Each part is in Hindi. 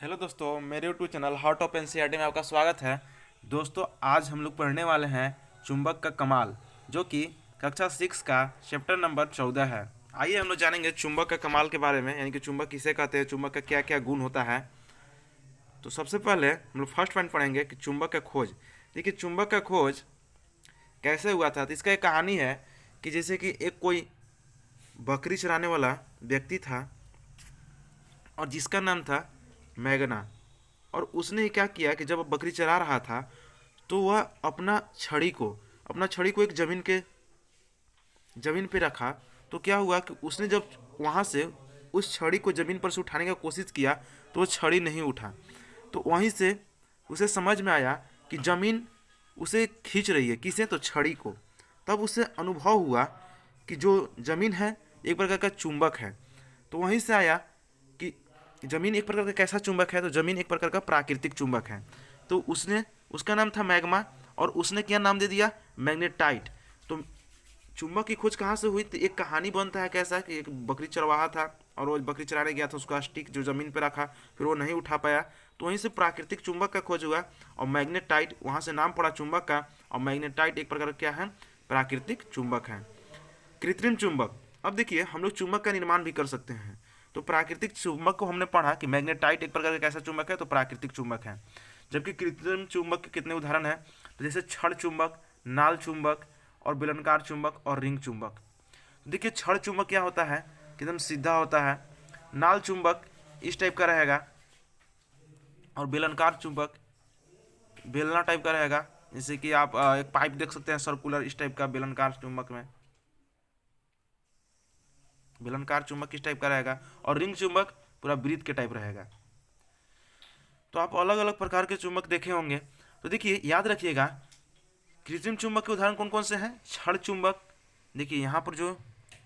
हेलो दोस्तों, मेरे YouTube channel hot of NCERT में आपका स्वागत है। दोस्तों, आज हम लोग पढ़ने वाले हैं चुंबक का कमाल, जो कि कक्षा 6 का चैप्टर नंबर 14 है। आइए हम लोग जानेंगे चुंबक का कमाल के बारे में, यानी कि चुंबक किसे कहते हैं, चुंबक का क्या क्या गुण होता है। तो सबसे पहले हम लोग फर्स्ट पॉइंट पढ़ेंगे कि चुंबक का खोज। देखिए, चुंबक का खोज कैसे हुआ था। तो इसका एक कहानी है कि जैसे कि एक कोई बकरी चराने वाला व्यक्ति था और जिसका नाम था मैगना। और उसने क्या किया कि जब बकरी चरा रहा था तो वह अपना छड़ी को एक ज़मीन पे रखा। तो क्या हुआ कि उसने जब वहाँ से उस छड़ी को ज़मीन पर से उठाने का कोशिश किया तो वो छड़ी नहीं उठा। तो वहीं से उसे समझ में आया कि ज़मीन उसे खींच रही है, किसे, तो छड़ी को। तब उसे अनुभव हुआ कि जो ज़मीन है एक प्रकार का चुंबक है। तो वहीं से आया कि ज़मीन एक प्रकार का कैसा चुंबक है, तो ज़मीन एक प्रकार का प्राकृतिक चुंबक है। तो उसका नाम था मैग्मा, और उसने क्या नाम दे दिया, मैग्नेटाइट। तो चुंबक की खोज कहाँ से हुई, तो एक कहानी बनता है कैसा कि एक बकरी चरवाहा था और वो बकरी चराने गया था, उसका स्टिक जो ज़मीन पर रखा, फिर वो नहीं उठा पाया। तो वहीं से प्राकृतिक चुंबक का खोज हुआ और मैग्नेटाइट, वहाँ से नाम पड़ा चुंबक का। और मैग्नेटाइट एक प्रकार का क्या है, प्राकृतिक चुंबक है। कृत्रिम चुंबक, अब देखिए हम लोग चुंबक का निर्माण भी कर सकते हैं। तो प्राकृतिक चुंबक को हमने पढ़ा कि मैग्नेटाइट एक प्रकार का कैसा चुंबक है, तो प्राकृतिक चुंबक है। जबकि कृत्रिम चुंबक के कितने उदाहरण हैं, तो जैसे छड़ चुंबक, नाल चुंबक और बेलनाकार चुंबक और रिंग चुंबक। देखिए, छड़ चुंबक क्या होता है कि एकदम सीधा होता है। नाल चुंबक इस टाइप का रहेगा और बेलनाकार चुंबक बेलना टाइप का रहेगा। जैसे कि आप एक पाइप देख सकते हैं सर्कुलर, इस टाइप का बेलनाकार चुंबक में बेलनकार चुंबक किस टाइप का रहेगा, और रिंग चुंबक पूरा वृत्त के टाइप रहेगा। तो आप अलग अलग प्रकार के चुंबक देखे होंगे। तो देखिए, याद रखिएगा, कृत्रिम चुंबक के उदाहरण कौन कौन से हैं। छड़ चुंबक, देखिए यहाँ पर जो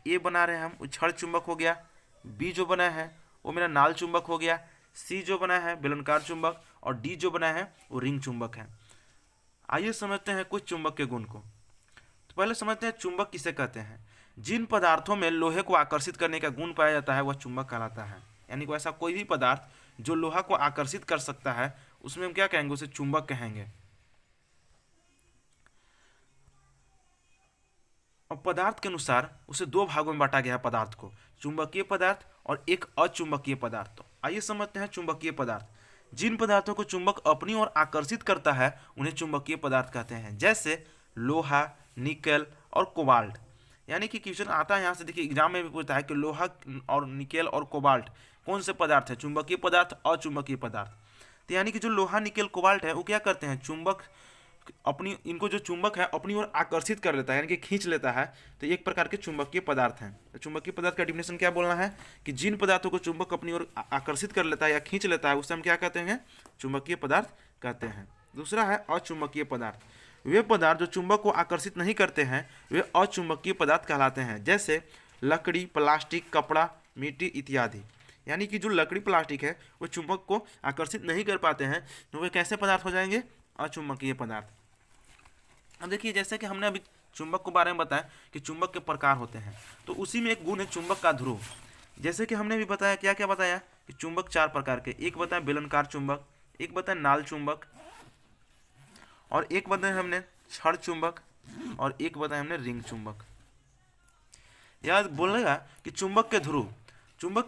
ए बना रहे हैं हम, वो छड़ चुंबक हो गया। बी जो बना है वो मेरा नाल चुंबक हो गया। सी जो बना है बेलनकार चुंबक, और डी जो बना है वो रिंग चुंबक है। आइए समझते हैं कुछ चुंबक के गुण को। तो पहले समझते हैं चुंबक किसे कहते हैं। जिन पदार्थों में लोहे को आकर्षित करने का गुण पाया जाता है वह चुंबक कहलाता है। यानी कि ऐसा कोई भी पदार्थ जो लोहा को आकर्षित कर सकता है, उसमें हम क्या कहेंगे, उसे चुंबक कहेंगे। और पदार्थ के अनुसार उसे दो भागों में बांटा गया है पदार्थ को, चुंबकीय पदार्थ और एक अचुंबकीय पदार्थ। तो आइए समझते हैं चुंबकीय पदार्थ। जिन पदार्थों को चुंबक अपनी ओर आकर्षित करता है उन्हें चुंबकीय पदार्थ कहते हैं, जैसे लोहा, निकेल और कोबाल्ट। यानी कि क्वेश्चन आता है यहाँ से, देखिए एग्जाम में भी पूछता है कि लोहा और निकेल और कोबाल्ट कौन से पदार्थ है, चुंबकीय पदार्थ, अचुंबकीय पदार्थ। तो यानी कि जो लोहा, निकेल, कोबाल्ट है वो क्या करते हैं, चुंबक अपनी इनको जो चुंबक है अपनी ओर आकर्षित कर लेता है, यानी कि खींच लेता है। तो एक प्रकार के चुंबकीय पदार्थ हैं। तो चुंबकीय पदार्थ का डिफिनेशन क्या बोलना है कि जिन पदार्थों को चुंबक अपनी ओर आकर्षित कर लेता है या खींच लेता है उसे हम क्या कहते हैं, चुंबकीय पदार्थ कहते हैं। दूसरा है अचुंबकीय पदार्थ। वे पदार्थ जो चुंबक को आकर्षित नहीं करते हैं वे अचुंबकीय पदार्थ कहलाते हैं, जैसे लकड़ी, प्लास्टिक, कपड़ा, मिट्टी इत्यादि। यानी कि जो लकड़ी, प्लास्टिक है वो चुंबक को आकर्षित नहीं कर पाते हैं, तो वे कैसे पदार्थ हो जाएंगे, अचुंबकीय पदार्थ। अब देखिए, जैसे कि हमने अभी चुंबक के बारे में बताया कि चुंबक के प्रकार होते हैं, तो उसी में एक गुण है चुंबक का ध्रुव। जैसे कि हमने भी बताया, क्या क्या बताया कि चुंबक चार प्रकार के, एक बताया बेलनकार चुंबक, एक बताया नाल चुंबक, और एक बताया हमने छड़ चुंबक, और एक बताया हमने रिंग चुंबक। याद बोलेगा कि चुंबक के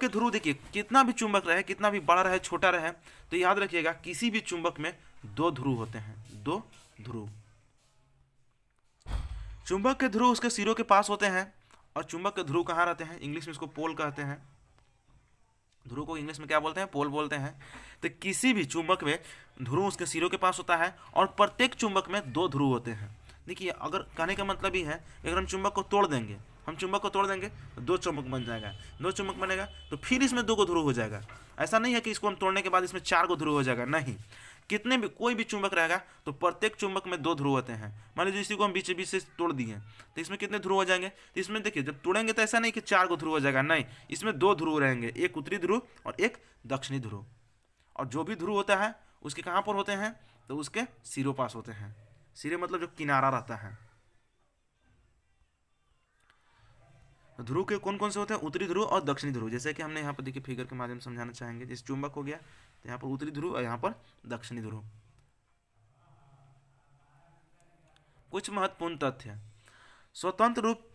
ध्रुव देखिए, कितना भी चुंबक रहे, कितना भी बड़ा रहे, छोटा रहे, तो याद रखिएगा किसी भी चुंबक में दो ध्रुव होते हैं, दो ध्रुव। चुंबक के ध्रुव उसके सिरों के पास होते हैं। और चुंबक के ध्रुव कहाँ रहते हैं, इंग्लिश में इसको पोल कहते हैं। ध्रुव को इंग्लिश में क्या बोलते हैं, पोल बोलते हैं। तो किसी भी चुंबक में ध्रुव उसके सिरों के पास होता है, और प्रत्येक चुंबक में दो ध्रुव होते हैं। देखिए, अगर कहने का मतलब ही है, अगर हम चुंबक को तोड़ देंगे, तो दो चुंबक बन जाएगा, दो चुंबक बनेगा तो फिर इसमें दो को ध्रुव हो जाएगा। ऐसा नहीं है कि इसको हम तोड़ने के बाद इसमें चार को ध्रुव हो जाएगा, नहीं। कितने भी कोई भी चुंबक रहेगा तो प्रत्येक चुंबक में दो ध्रुव होते हैं। मान लीजिए इसी को हम बीच बीच से तोड़ दिए तो इसमें कितने ध्रुव हो जाएंगे, तो इसमें देखिए जब तोड़ेंगे तो ऐसा नहीं कि चार को ध्रुव हो जाएगा, नहीं, इसमें दो ध्रुव रहेंगे, एक उत्तरी ध्रुव और एक दक्षिणी ध्रुव। और जो भी ध्रुव होता है उसके कहाँ पर होते हैं, तो उसके सिरों पास होते हैं। सिरे मतलब जो किनारा रहता है। ध्रुव के कौन कौन से होते हैं, उत्तरी ध्रुव और दक्षिणी ध्रुव। जैसे कि हमने यहाँ पर देखिए फिगर के माध्यम से समझाना चाहेंगे। जैसे चुंबक हो गया, तो यहाँ पर उत्तरी ध्रुव और यहाँ पर दक्षिणी ध्रुव। कुछ महत्वपूर्ण तथ्य। स्वतंत्र रूप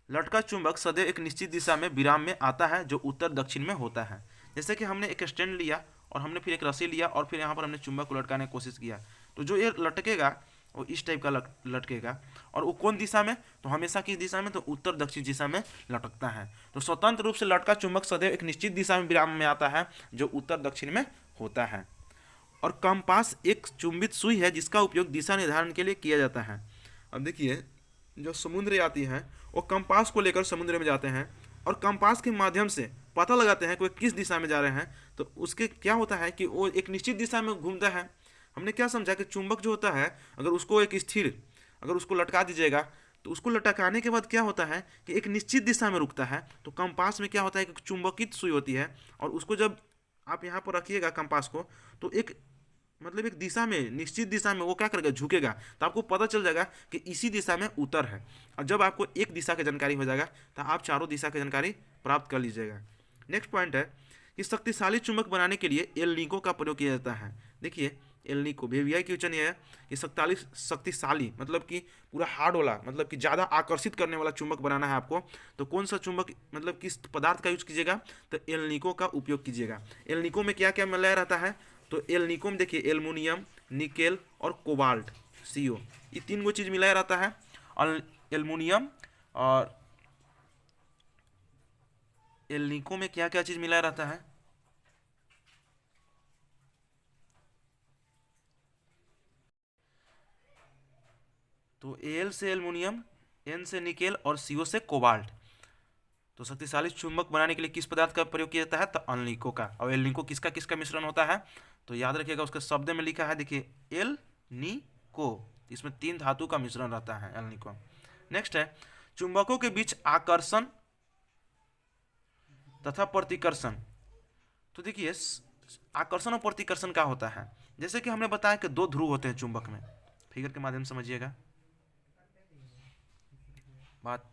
लटका चुंबक सदैव एक निश्चित दिशा में विराम में आता है जो उत्तर दक्षिण में होता है। जैसे कि हमने एक स्टैंड लिया और हमने फिर एक रस्सी लिया और फिर यहाँ पर हमने चुंबक को लटकाने की कोशिश किया, तो जो ये लटकेगा वो इस टाइप का लटकेगा। और वो कौन दिशा में, तो हमेशा किस दिशा में, तो उत्तर दक्षिण दिशा में लटकता है। तो स्वतंत्र रूप से लटका चुंबक सदैव एक निश्चित दिशा में विराम में आता है जो उत्तर दक्षिण में होता है। और कंपास एक चुंबित सुई है जिसका उपयोग दिशा निर्धारण के लिए किया जाता है। अब देखिए, जो समुद्र यात्री हैं वो कंपास को लेकर समुद्र में जाते हैं और कंपास के माध्यम से पता लगाते हैं कि वे किस दिशा में जा रहे हैं। तो उसके क्या होता है कि वो एक निश्चित दिशा में घूमता है। हमने क्या समझा कि चुंबक जो होता है, अगर उसको एक स्थिर, अगर उसको लटका दीजिएगा तो उसको लटकाने के बाद क्या होता है कि एक निश्चित दिशा में रुकता है। तो कंपास में क्या होता है कि चुंबकित सुई होती है और उसको जब आप यहाँ पर रखिएगा कंपास को, तो एक मतलब एक दिशा में, निश्चित दिशा में वो क्या करेगा, झुकेगा। तो आपको पता चल जाएगा कि इसी दिशा में उत्तर है। और जब आपको एक दिशा की जानकारी हो जाएगा तो आप चारों दिशा की जानकारी प्राप्त कर लीजिएगा। नेक्स्ट पॉइंट है कि शक्तिशाली चुंबक बनाने के लिए एल-निको का प्रयोग किया जाता है। देखिए, एल-निको VVI क्वेश्चन ये है कि शक्तिशाली मतलब कि पूरा हार्ड वाला, मतलब कि ज़्यादा आकर्षित करने वाला चुंबक बनाना है आपको, तो कौन सा चुंबक, मतलब किस पदार्थ का यूज कीजिएगा, तो एल-निको का उपयोग कीजिएगा। एल-निको में क्या क्या मिलाया रहता है, तो एल-निको में देखिए एल्युमिनियम, निकेल और कोबाल्ट CO, ये 3 चीज़ मिलाया रहता है। और एल्युमिनियम और एल-निको में क्या क्या चीज़ मिलाया रहता है, तो Al से एल्युमिनियम, N से निकेल और CO से कोबाल्ट। तो शक्तिशाली चुंबक बनाने के लिए किस पदार्थ का प्रयोग किया जाता है, तो एल-निको का। और एल-निको किसका किसका मिश्रण होता है, तो याद रखिएगा उसके शब्द में लिखा है, देखिए एल-निको, इसमें 3 धातु का मिश्रण रहता है एल-निको। नेक्स्ट है चुंबकों के बीच आकर्षण तथा प्रतिकर्षण। तो देखिए, आकर्षण और प्रतिकर्षण क्या होता है, जैसे कि हमने बताया कि 2 ध्रुव होते हैं चुंबक में। फिगर के माध्यम से समझिएगा बात।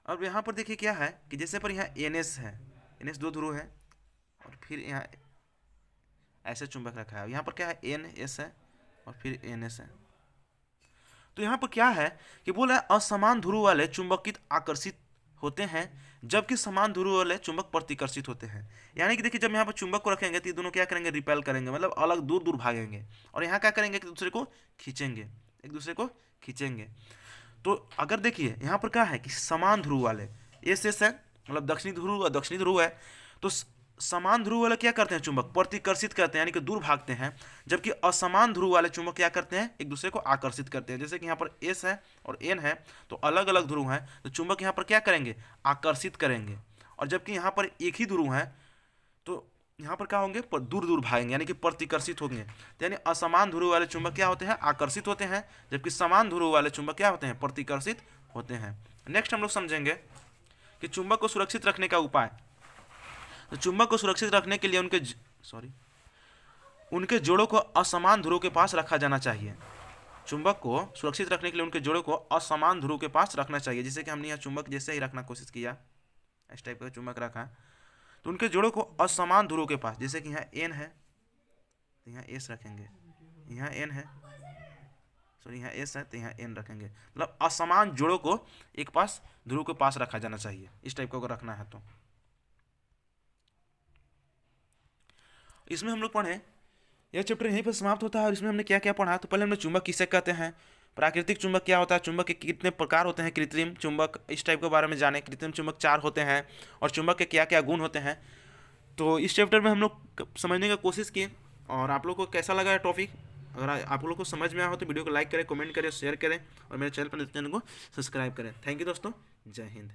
अब यहाँ पर देखिए क्या है कि जैसे पर यहाँ NS है, NS 2 ध्रुव है और फिर यहाँ ऐसे चुंबक रखा है। यहाँ पर क्या है, NS है और फिर NS है। तो यहाँ पर क्या है कि बोला है असमान ध्रुव वाले चुंबकित आकर्षित होते हैं जबकि समान ध्रुव वाले चुंबक प्रतिकर्षित होते हैं। यानी कि देखिए, जब यहाँ पर चुंबक को रखेंगे तो ये दोनों क्या करेंगे, रिपेल करेंगे, मतलब अलग दूर दूर भागेंगे। और यहाँ क्या करेंगे कि दूसरे को खींचेंगे, एक दूसरे को खींचेंगे। तो अगर देखिए यहाँ पर क्या है कि समान ध्रुव वाले SS है, मतलब दक्षिणी ध्रुव और दक्षिणी ध्रुव है, तो समान ध्रुव वाले क्या करते हैं, चुंबक प्रतिकर्षित करते हैं, यानी कि दूर भागते हैं। जबकि असमान ध्रुव वाले चुंबक क्या करते हैं, एक दूसरे को आकर्षित करते हैं। जैसे कि यहाँ पर S है और N है, तो अलग अलग ध्रुव हैं, तो चुंबक यहाँ पर क्या करेंगे, आकर्षित करेंगे। और जबकि यहाँ पर एक ही ध्रुव है तो यहाँ पर क्या होंगे, दूर दूर भागेंगे, यानी कि प्रतिकर्षित होंगे। यानी असमान ध्रुव वाले चुंबक क्या होते हैं, आकर्षित होते हैं, जबकि समान ध्रुव वाले चुंबक क्या होते हैं, प्रतिकर्षित होते हैं। नेक्स्ट हम लोग समझेंगे कि चुंबक को सुरक्षित रखने का उपाय। तो चुंबक को सुरक्षित रखने के लिए उनके जोड़ों को असमान ध्रुव के पास रखा जाना चाहिए। चुंबक को सुरक्षित रखने के लिए उनके जोड़ों को असमान ध्रुव के पास रखना चाहिए। जैसे कि हमने यहाँ चुंबक जैसे ही रखना कोशिश किया, इस टाइप का चुंबक रखा, तो उनके जोड़ों को असमान ध्रुव के पास, जैसे कि यहाँ N है तो यहाँ S रखेंगे, यहाँ N है सॉरी यहाँ S है तो यहाँ N रखेंगे। मतलब असमान जोड़ों को एक पास ध्रुव के पास रखा जाना चाहिए, इस टाइप का अगर रखना है तो। इसमें हम लोग पढ़े, यह चैप्टर यहीं पर समाप्त होता है। और इसमें हमने क्या क्या पढ़ा, तो पहले हमने चुंबक किसे कहते हैं, प्राकृतिक चुंबक क्या होता है, चुंबक के कितने प्रकार होते हैं, कृत्रिम चुंबक, इस टाइप के बारे में जाने। कृत्रिम चुंबक 4 होते हैं और चुंबक के क्या क्या गुण होते हैं। तो इस चैप्टर में हम लोग समझने की कोशिश किए। और आप लोग को कैसा लगा टॉपिक, अगर आप लोग को समझ में आया हो तो वीडियो को लाइक करें, कमेंट करें, शेयर करें और मेरे चैनल को सब्सक्राइब करें। थैंक यू दोस्तों, जय हिंद।